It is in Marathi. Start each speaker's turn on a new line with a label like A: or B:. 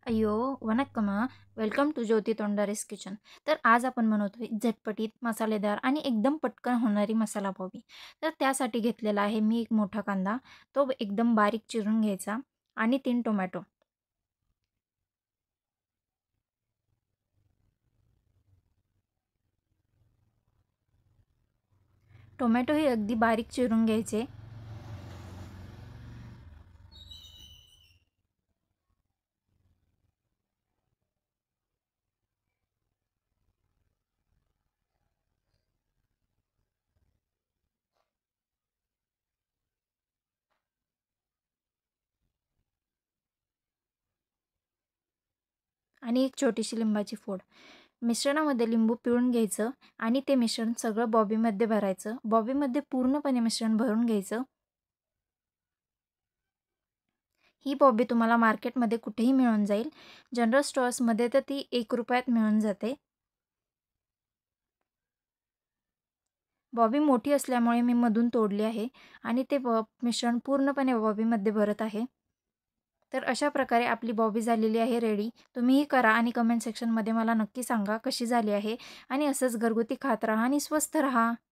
A: अय्यो! वणक्कमा. वेलकम टू ज्योती तोंडारेस किचन. तर आज आपण बनवतोय झटपटीत, मसालेदार आणि एकदम पटकन होणारी मसाला कोबी. तर त्यासाठी घेतलेला आहे मी एक मोठा कांदा. तो एकदम बारीक चिरून घ्यायचा आणि 3 टोमॅटो. टोमॅटो हे अगदी बारीक चिरून घ्यायचे. आणि एक छोटीशी लिंबाची फोड. मिश्रणामध्ये लिंबू पिळून घ्यायचं आणि ते मिश्रण सगळं बॉबीमध्ये भरायचं. बॉबीमध्ये पूर्णपणे मिश्रण भरून घ्यायचं. ही बॉबी तुम्हाला मार्केटमध्ये कुठेही मिळून जाईल. जनरल स्टोअर्समध्ये तर ती ₹1 मिळून जाते. बॉबी मोठी असल्यामुळे मी मधून तोडली आहे आणि ते मिश्रण पूर्णपणे बॉबीमध्ये भरत आहे. तर अशा प्रकारे आपली बॉबी झालेली आहे रेडी. तुम्हीही करा आणि कमेंट सेक्शनमध्ये मला नक्की सांगा कशी झाली आहे आणि असंच घरगुती खात राहा आणि स्वस्थ राहा.